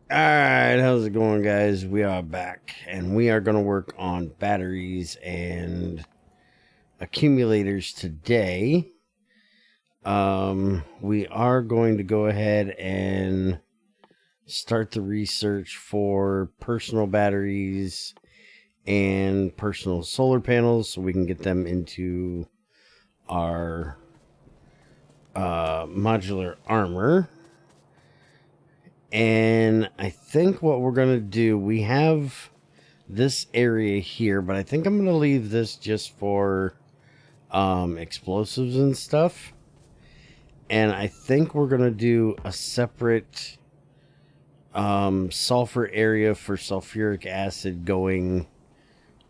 Alright, how's it going, guys? We are back, and we are going to work on batteries and accumulators today. We are going to go ahead and start the research for personal batteries and personal solar panels so we can get them into our modular armor. And I think what we're going to do, we have this area here, but I think I'm going to leave this just for explosives and stuff. And I think we're going to do a separate sulfur area for sulfuric acid going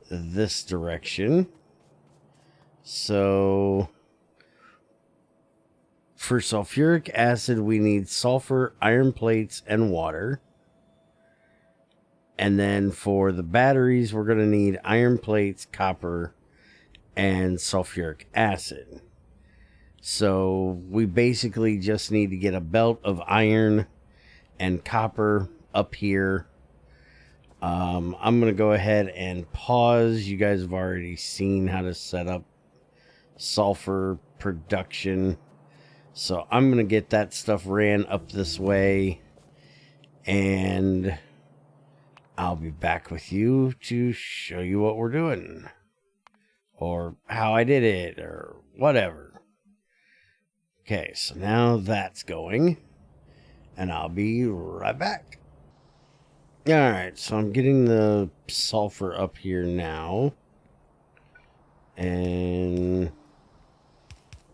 this direction. So for sulfuric acid, we need sulfur, iron plates, and water. And then for the batteries, we're going to need iron plates, copper, and sulfuric acid. So we basically just need to get a belt of iron and copper up here. I'm going to go ahead and pause. You guys have already seen how to set up sulfur production. So I'm going to get that stuff ran up this way, and I'll be back with you to show you what we're doing, or how I did it, or whatever. Okay, so now that's going, and I'll be right back. Alright, so I'm getting the sulfur up here now, and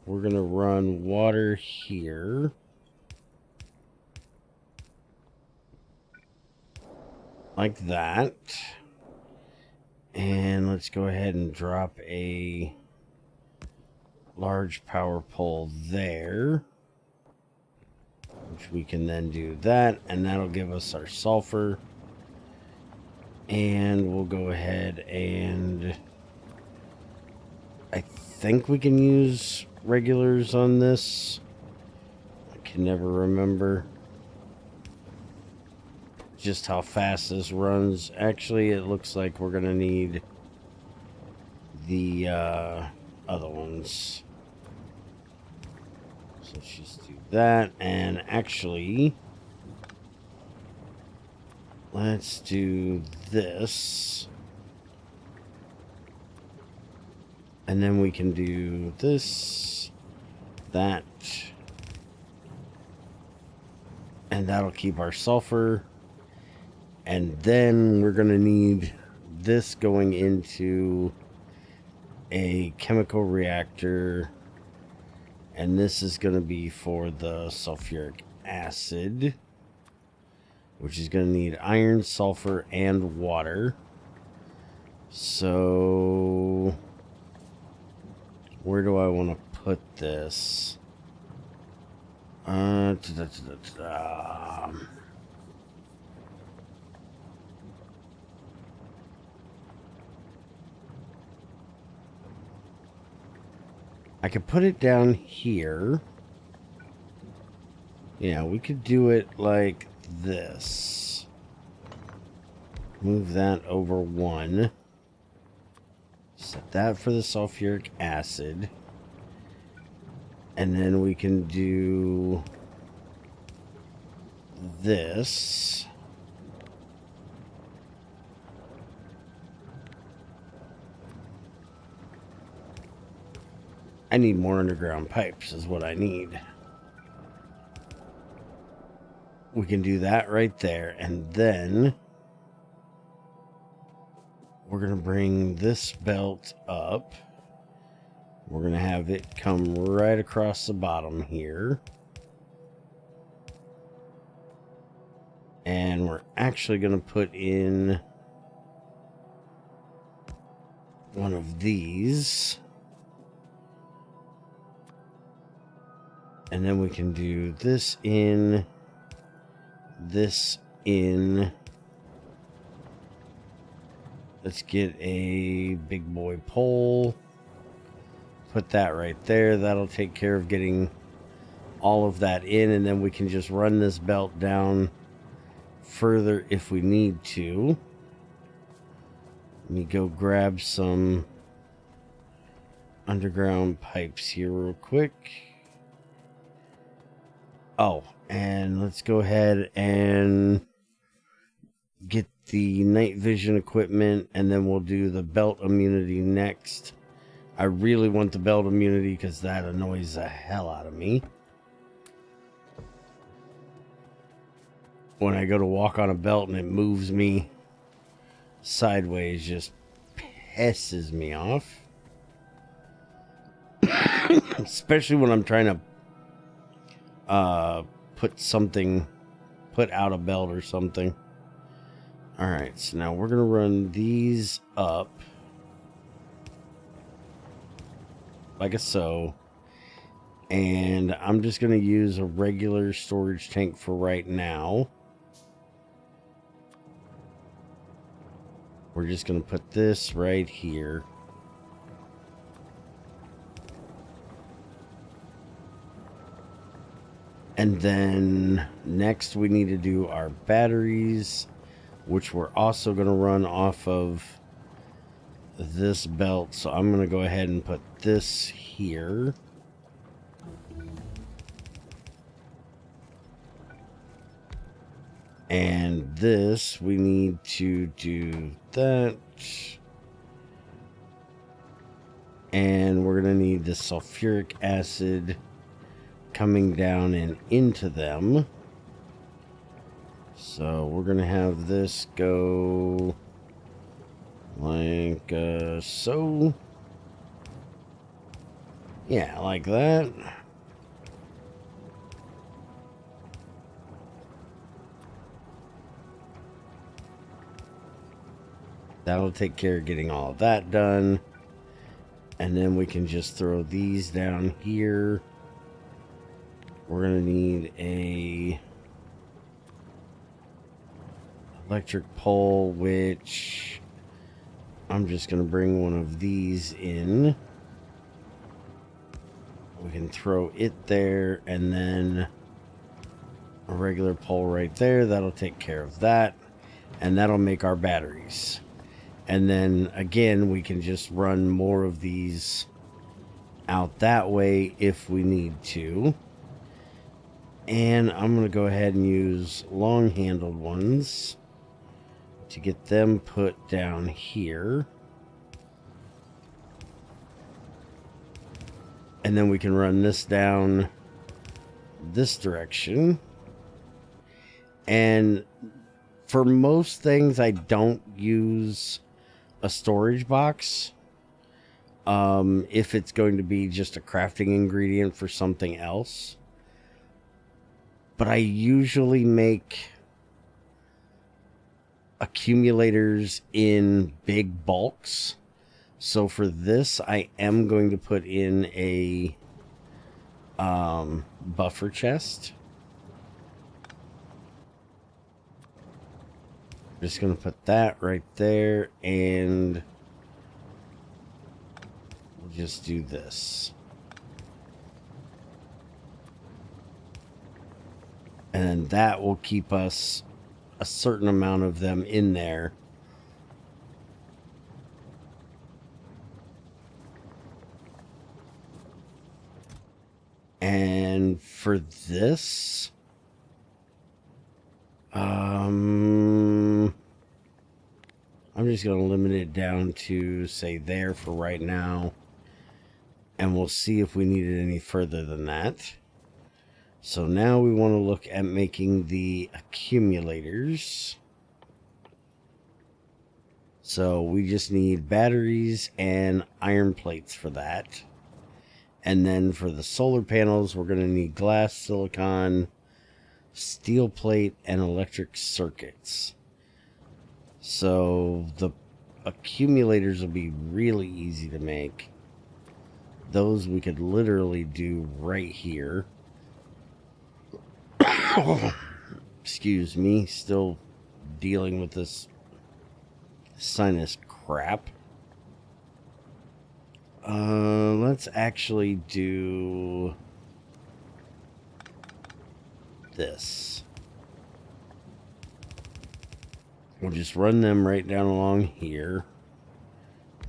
we're going to run water here. Like that. And let's go ahead and drop a large power pole there, which we can then do that, and that'll give us our sulfur. And we'll go ahead and I think we can use regulars on this. I can never remember just how fast this runs. Actually, it looks like we're gonna need the other ones. So let's just do that. And actually, let's do this. And then we can do this, that, and that'll keep our sulfur. And then we're going to need this going into a chemical reactor. And this is going to be for the sulfuric acid, which is going to need iron, sulfur, and water. So where do I want to put this? I could put it down here. Yeah, we could do it like this. Move that over one. Set that for the sulfuric acid. And then we can do this. I need more underground pipes is what I need. We can do that right there. And then we're going to bring this belt up. We're going to have it come right across the bottom here. And we're actually going to put in one of these. And then we can do this in, this in. Let's get a big boy pole. Put that right there. That'll take care of getting all of that in. And then we can just run this belt down further if we need to. Let me go grab some underground pipes here real quick. Oh, and let's go ahead and get the night vision equipment, and then we'll do the belt immunity next. I really want the belt immunity because that annoys the hell out of me. When I go to walk on a belt and it moves me sideways, just pisses me off. Especially when I'm trying to put out a belt or something. Alright, so now we're going to run these up like so. And I'm just going to use a regular storage tank for right now. We're just going to put this right here. And then next we need to do our batteries, which we're also going to run off of this belt. So I'm going to go ahead and put this here. And this, we need to do that. And we're going to need the sulfuric acid coming down and into them. So we're going to have this go like so. Yeah, like that. That'll take care of getting all of that done. And then we can just throw these down here. We're going to need a electric pole, which I'm just going to bring one of these in. We can throw it there, and then a regular pole right there. That'll take care of that. And that'll make our batteries. And then again, we can just run more of these out that way if we need to. And I'm going to go ahead and use long-handled ones to get them put down here. And then we can run this down this direction. And for most things, I don't use a storage box. If it's going to be just a crafting ingredient for something else. But I usually make accumulators in big bulks. So for this, I am going to put in a buffer chest. Just going to put that right there, and we'll just do this. And then that will keep us a certain amount of them in there. And for this, I'm just going to limit it down to, say, there for right now. And we'll see if we need it any further than that. So now we want to look at making the accumulators. So we just need batteries and iron plates for that. And then for the solar panels, we're going to need glass, silicon, steel plate, and electric circuits. So the accumulators will be really easy to make. Those we could literally do right here. Excuse me, still dealing with this sinus crap. Let's actually do this. We'll just run them right down along here.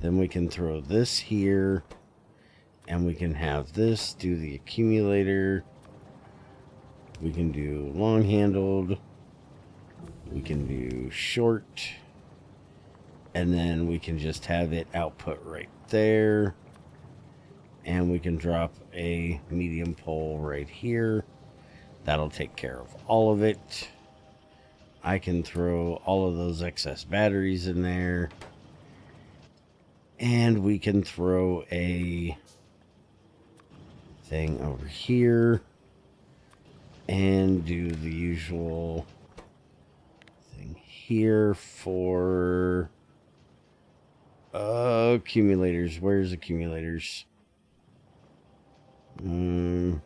Then we can throw this here. And we can have this do the accumulator. We can do long-handled. We can do short. And then we can just have it output right there. And we can drop a medium pole right here. That'll take care of all of it. I can throw all of those excess batteries in there. And we can throw a thing over here. And do the usual thing here for accumulators. Where's accumulators? There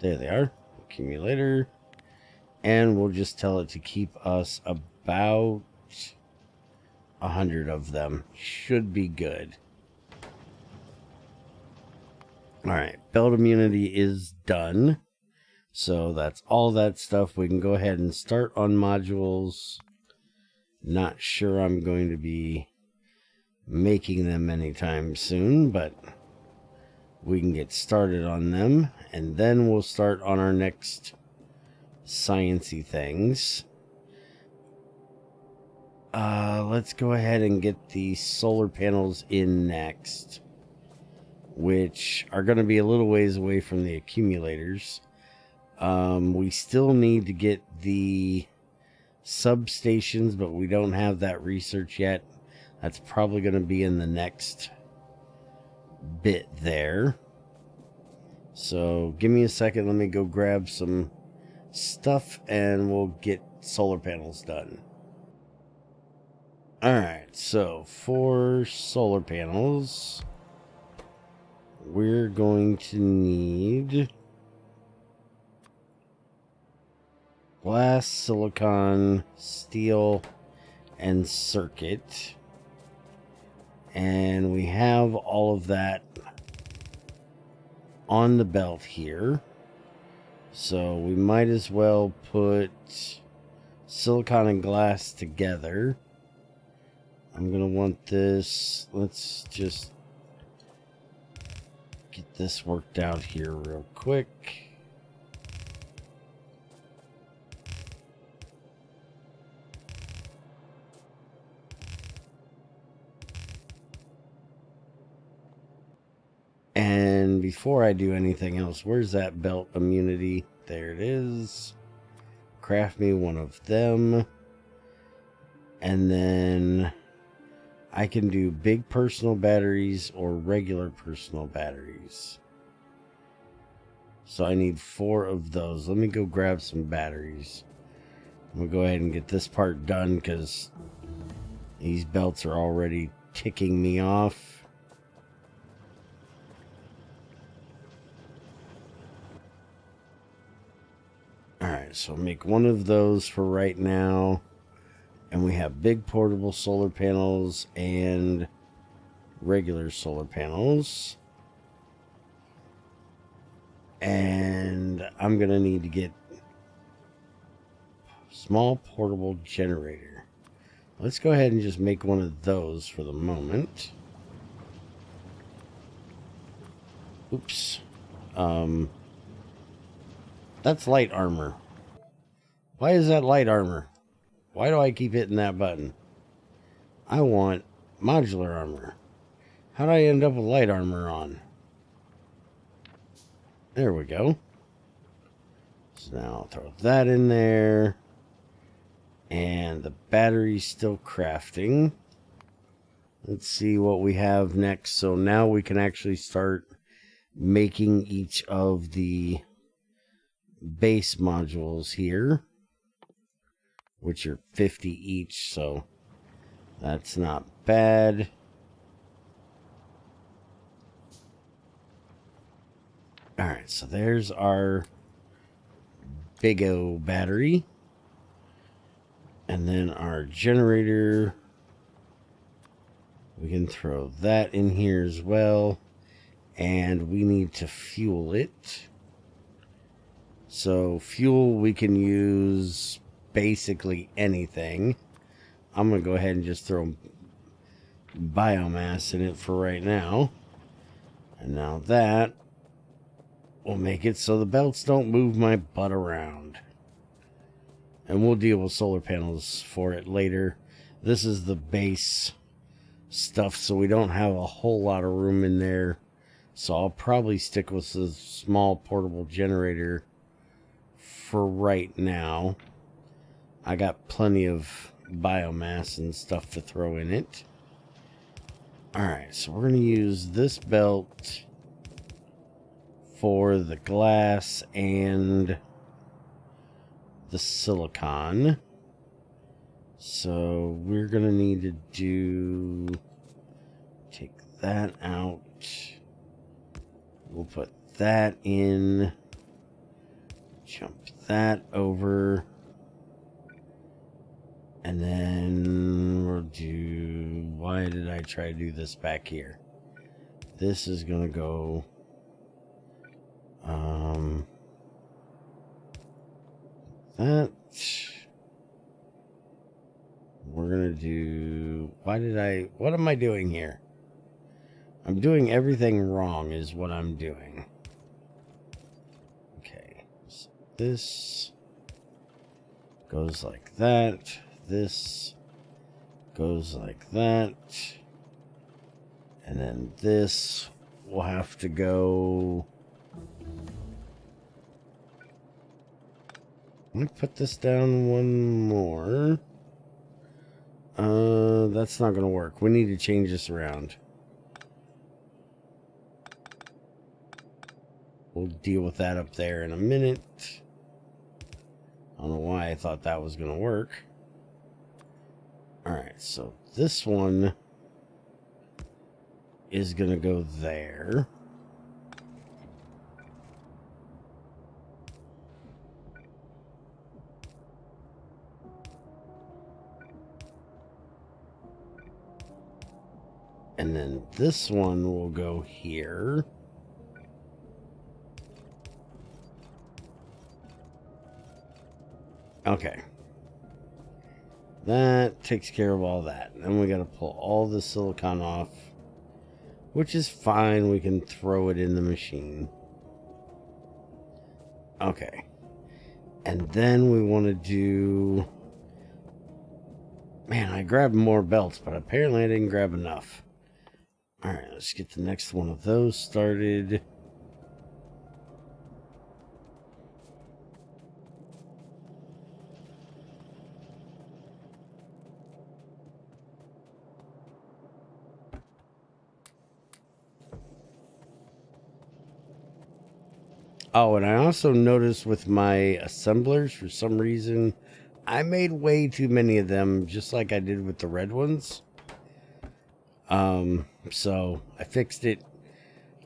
they are. Accumulator. And we'll just tell it to keep us about 100 of them. Should be good. Alright, belt immunity is done. So that's all that stuff. We can go ahead and start on modules. Not sure I'm going to be making them anytime soon, but we can get started on them. And then we'll start on our next sciencey things. Let's go ahead and get the solar panels in next, which are going to be a little ways away from the accumulators. We still need to get the substations, but we don't have that research yet. That's probably going to be in the next bit there. So give me a second. Let me go grab some stuff and we'll get solar panels done. Alright, so for solar panels, we're going to need glass, silicon, steel, and circuit. And we have all of that on the belt here. So we might as well put silicon and glass together. I'm going to want this. Let's just get this worked out here real quick. And before I do anything else, where's that belt immunity? There it is. Craft me one of them. And then I can do big personal batteries or regular personal batteries. So I need 4 of those. Let me go grab some batteries. I'm going to go ahead and get this part done because these belts are already ticking me off. Alright, so make one of those for right now. And we have big portable solar panels and regular solar panels. And I'm going to need to get small portable generator. Let's go ahead and just make one of those for the moment. Oops. That's light armor. Why is that light armor? Why do I keep hitting that button? I want modular armor. How did I end up with light armor on? There we go. So now I'll throw that in there. And the battery's still crafting. Let's see what we have next. So now we can actually start making each of the base modules here, which are 50 each, so that's not bad. Alright, so there's our big O battery. And then our generator, we can throw that in here as well. And we need to fuel it. So fuel we can use basically anything. I'm going to go ahead and just throw biomass in it for right now. And now that will make it so the belts don't move my butt around. And we'll deal with solar panels for it later. This is the base stuff, so we don't have a whole lot of room in there. So I'll probably stick with the small portable generator for right now. I got plenty of biomass and stuff to throw in it. Alright, so we're going to use this belt for the glass and the silicon. So we're going to need to take that out. We'll put that in. Jump that over. And then we'll do... Why did I try to do this back here? This is going to go... that... We're going to do... What am I doing here? I'm doing everything wrong is what I'm doing. Okay. So this goes like that. This goes like that. And then this will have to go... Let me put this down one more. That's not going to work. We need to change this around. We'll deal with that up there in a minute. I don't know why I thought that was going to work. Alright, so this one is going to go there. And then this one will go here. Okay. That takes care of all that. Then we got to pull all the silicon off, which is fine. We can throw it in the machine. Okay. And then we want to do... Man, I grabbed more belts, but apparently I didn't grab enough. Alright, let's get the next one of those started. Oh, and I also noticed with my assemblers, for some reason, I made way too many of them, just like I did with the red ones. So I fixed it.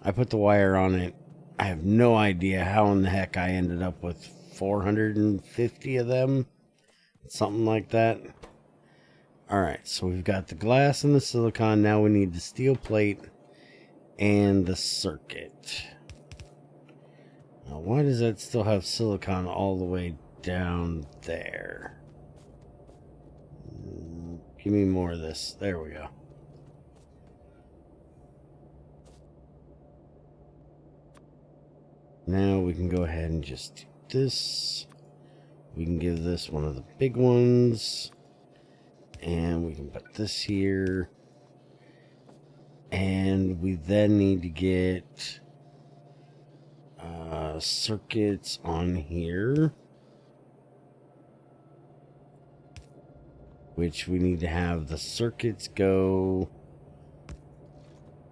I put the wire on it. I have no idea how in the heck I ended up with 450 of them. Something like that. Alright, so we've got the glass and the silicon. Now we need the steel plate and the circuit. Now, why does that still have silicon all the way down there? Give me more of this. There we go. Now we can go ahead and just do this. We can give this one of the big ones. And we can put this here. And we then need to get circuits on here. Which we need to have the circuits go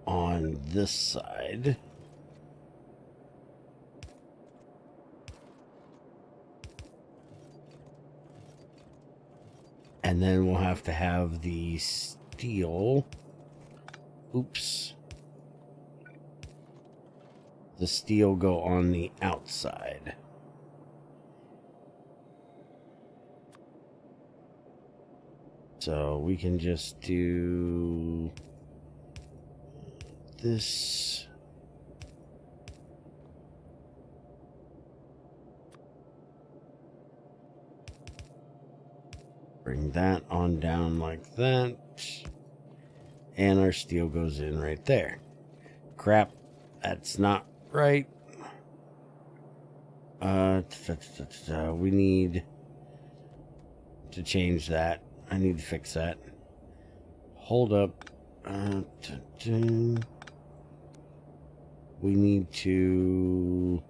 on this side. And then we'll have to have the steel. Oops. The steel go on the outside. So we can just do this. Bring that on down like that. And our steel goes in right there. Crap, that's not right. We need to change that. I need to fix that. Hold up. We need to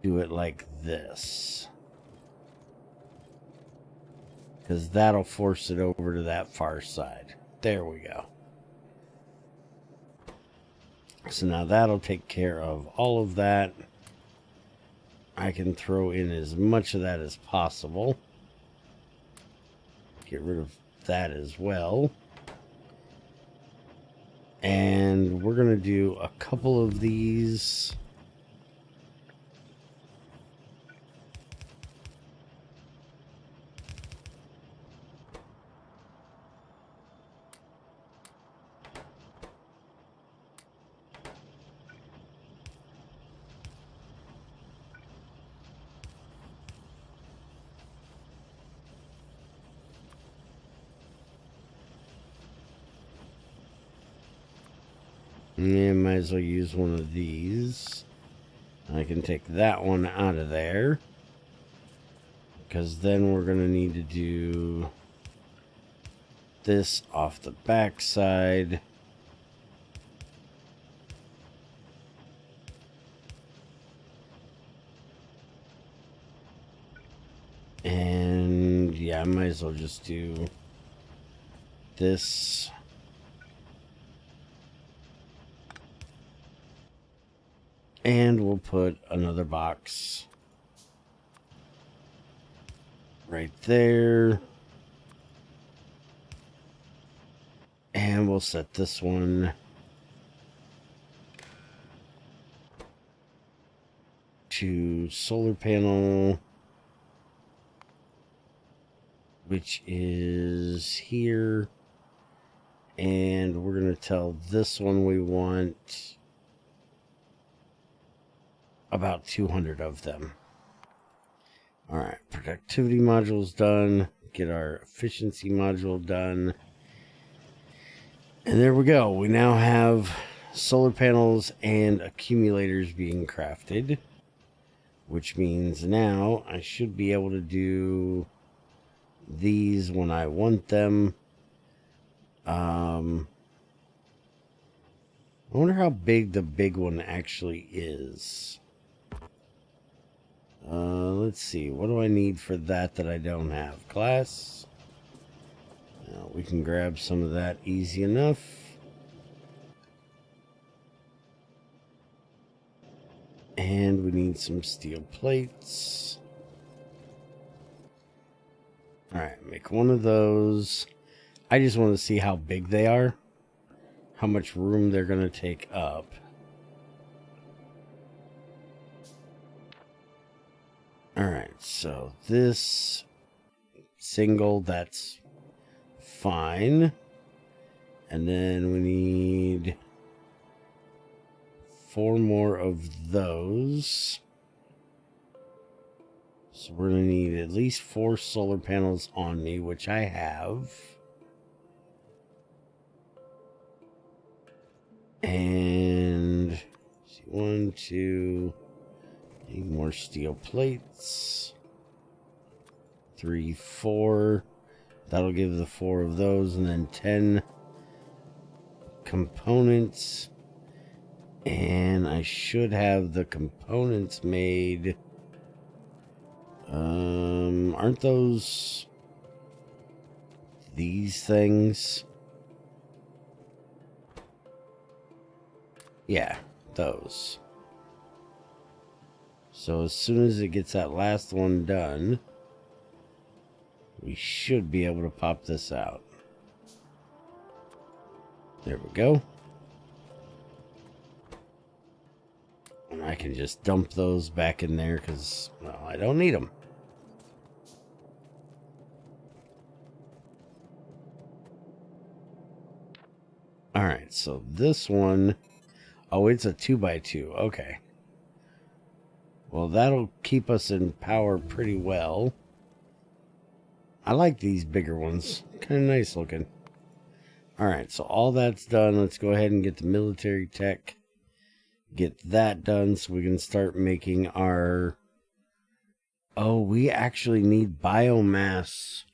do it like this, because that'll force it over to that far side. There we go. So now that'll take care of all of that. I can throw in as much of that as possible. Get rid of that as well. And we're going to do a couple of these. Yeah, might as well use one of these. I can take that one out of there, because then we're going to need to do this off the back side. And yeah, I might as well just do this. And we'll put another box right there. And we'll set this one to solar panel, which is here. And we're going to tell this one we want about 200 of them. All right, productivity module's done. Get our efficiency module done. And there we go. We now have solar panels and accumulators being crafted, which means now I should be able to do these when I want them. I wonder how big the big one actually is. Let's see. What do I need for that I don't have? Glass. We can grab some of that easy enough. And we need some steel plates. Alright, make one of those. I just want to see how big they are. How much room they're going to take up. Alright, so this single, that's fine. And then we need 4 more of those. So we're going to need at least 4 solar panels on me, which I have. And see, 1, 2, need more steel plates. 3, 4. That'll give the 4 of those, and then 10 components. And I should have the components made. Aren't those these things? Yeah, those. So as soon as it gets that last one done, we should be able to pop this out. There we go. And I can just dump those back in there because, well, I don't need them. Alright, so this one... Oh, it's a 2x2. Okay. Well, that'll keep us in power pretty well. I like these bigger ones. Kind of nice looking. Alright, so all that's done. Let's go ahead and get the military tech. Get that done so we can start making our... Oh, we actually need biomass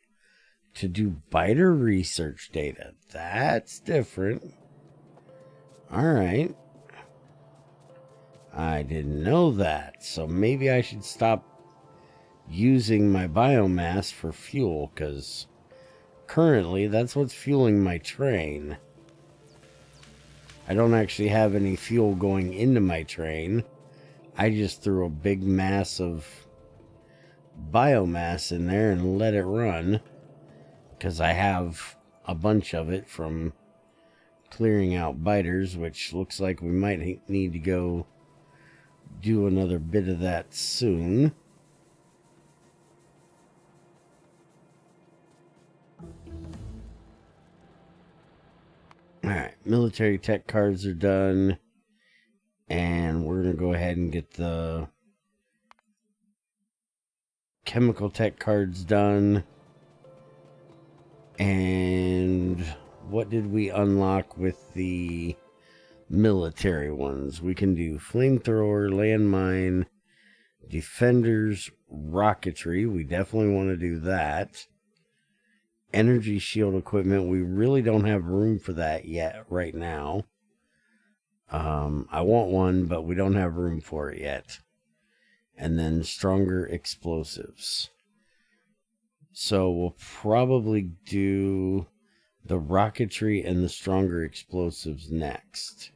to do biter research data. That's different. Alright. I didn't know that. So maybe I should stop using my biomass for fuel, because currently that's what's fueling my train. I don't actually have any fuel going into my train. I just threw a big mass of biomass in there and let it run, because I have a bunch of it from clearing out biters, which looks like we might need to go do another bit of that soon. Alright, military tech cards are done. And we're going to go ahead and get the chemical tech cards done. And what did we unlock with the military ones? We can do flamethrower, landmine, defenders, rocketry. We definitely want to do that. Energy shield equipment. We really don't have room for that yet right now. I want one, but we don't have room for it yet. And then stronger explosives. So we'll probably do the rocketry and the stronger explosives next.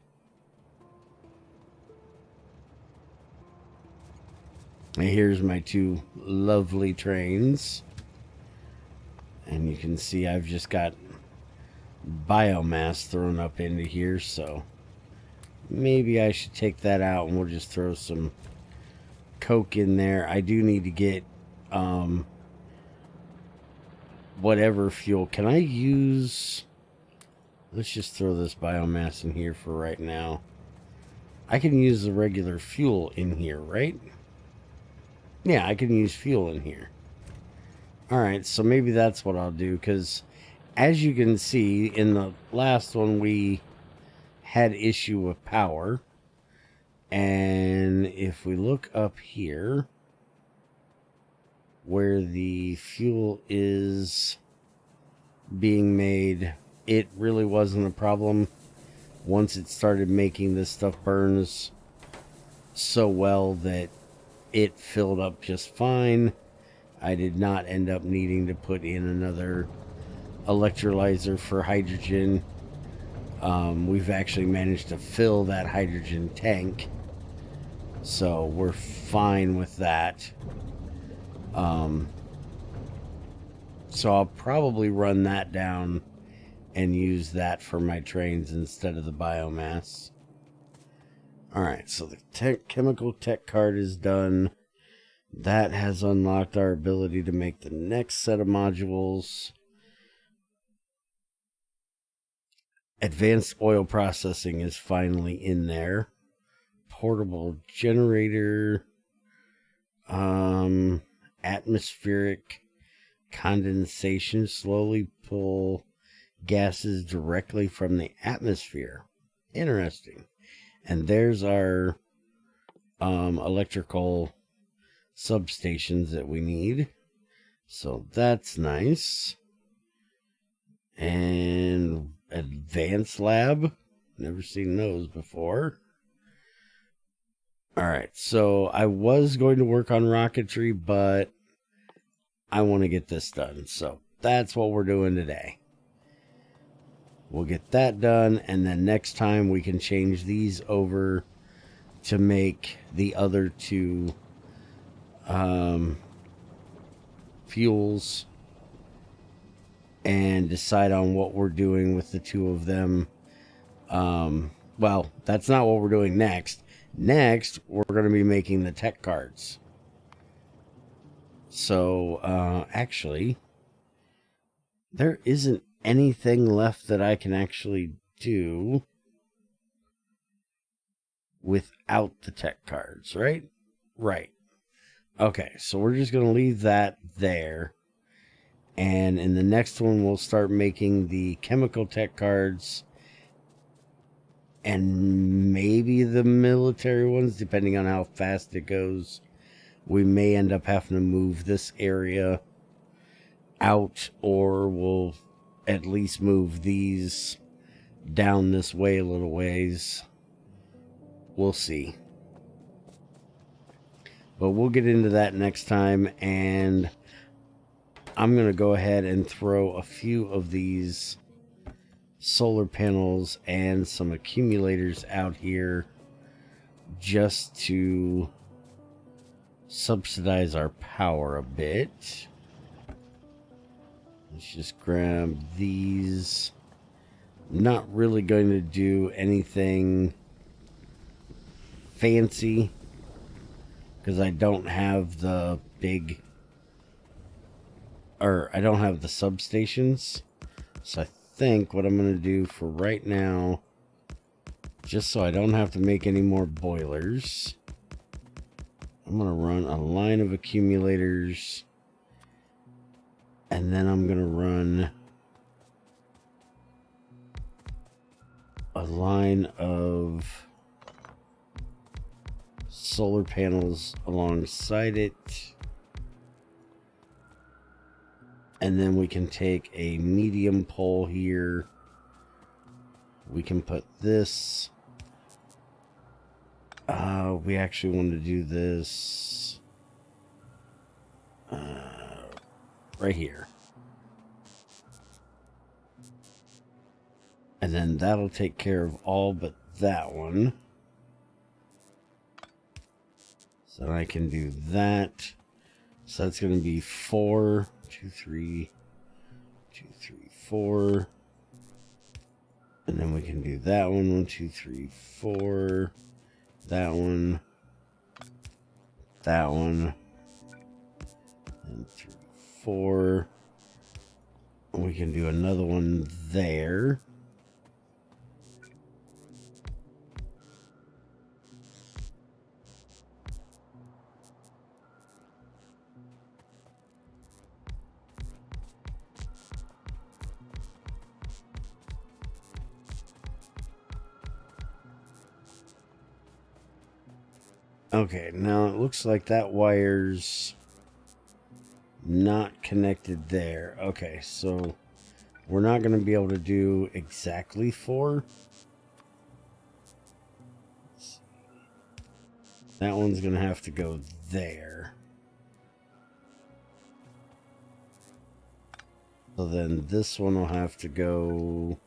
And here's my two lovely trains. And you can see I've just got biomass thrown up into here, so maybe I should take that out and we'll just throw some coke in there. I do need to get whatever fuel. Can I use... Let's just throw this biomass in here for right now. I can use the regular fuel in here, right? Yeah, I can use fuel in here. Alright, so maybe that's what I'll do, because as you can see, in the last one we had issue with power. And if we look up here, where the fuel is being made, it really wasn't a problem. Once it started making, this stuff burns so well that it filled up just fine. I did not end up needing to put in another electrolyzer for hydrogen. We've actually managed to fill that hydrogen tank, so we're fine with that. So I'll probably run that down and use that for my trains instead of the biomass. Alright, so the chemical tech card is done. That has unlocked our ability to make the next set of modules. Advanced oil processing is finally in there. Portable generator. Atmospheric condensation. Slowly pull gases directly from the atmosphere. Interesting. And there's our electrical substations that we need. So that's nice. And advanced lab. Never seen those before. Alright, so I was going to work on rocketry, but I want to get this done. So that's what we're doing today. We'll get that done, and then next time we can change these over to make the other two fuels and decide on what we're doing with the two of them. Well, that's not what we're doing next. Next, we're going to be making the tech cards. So, actually, there isn't anything left that I can actually do without the tech cards, right? Right. Okay, so we're just going to leave that there. And in the next one, we'll start making the chemical tech cards and maybe the military ones, depending on how fast it goes. We may end up having to move this area out, or we'll at least move these down this way a little ways. We'll see. But we'll get into that next time, and I'm going to go ahead and throw a few of these solar panels and some accumulators out here just to subsidize our power a bit. Let's just grab these. Not really going to do anything fancy because I don't have the big, or I don't have the substations. So I think what I'm going to do for right now, just so I don't have to make any more boilers, I'm going to run a line of accumulators, and then I'm going to run a line of solar panels alongside it. And then we can take a medium pole here. We can put this. We actually want to do this right here. And then that'll take care of all but that one. So I can do that. So that's going to be 4, 2, 3, 2, 3, 4. And then we can do that one. 1, 2, 3, 4. That one. That one. And 3, 4. And we can do another one there. Okay, now it looks like that wire's not connected there. Okay, so we're not going to be able to do exactly 4. That one's going to have to go there. So then this one will have to go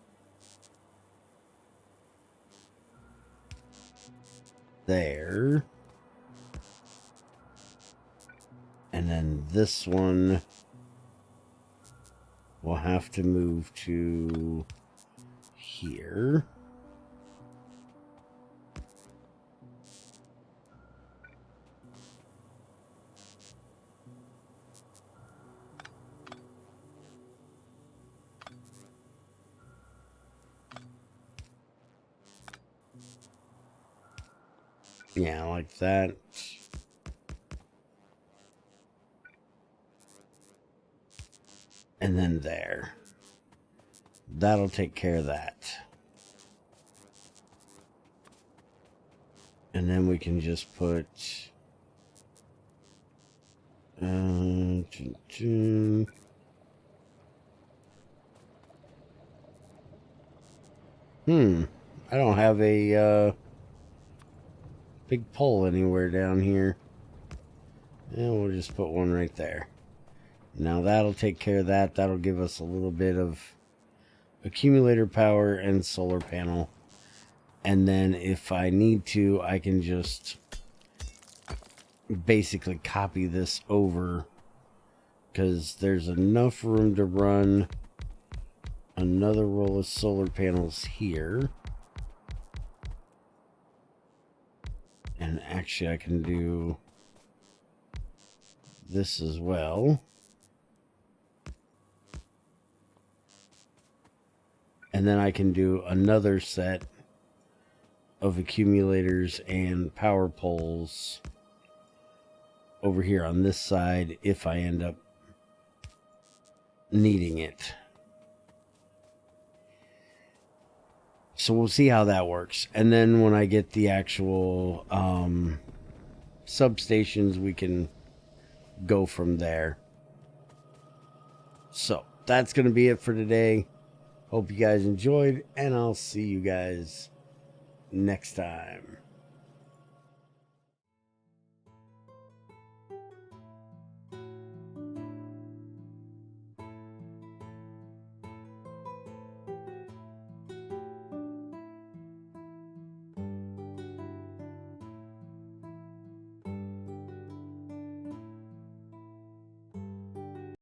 there. And then this one will have to move to here. Yeah, like that. And then there. That'll take care of that. And then we can just put I don't have a big pole anywhere down here. And we'll just put one right there. Now that'll take care of that. That'll give us a little bit of accumulator power and solar panel. And then if I need to, I can just basically copy this over, because there's enough room to run another row of solar panels here. And actually I can do this as well. And then I can do another set of accumulators and power poles over here on this side if I end up needing it. So we'll see how that works. And then when I get the actual substations, we can go from there. So that's going to be it for today. Hope you guys enjoyed, and I'll see you guys next time.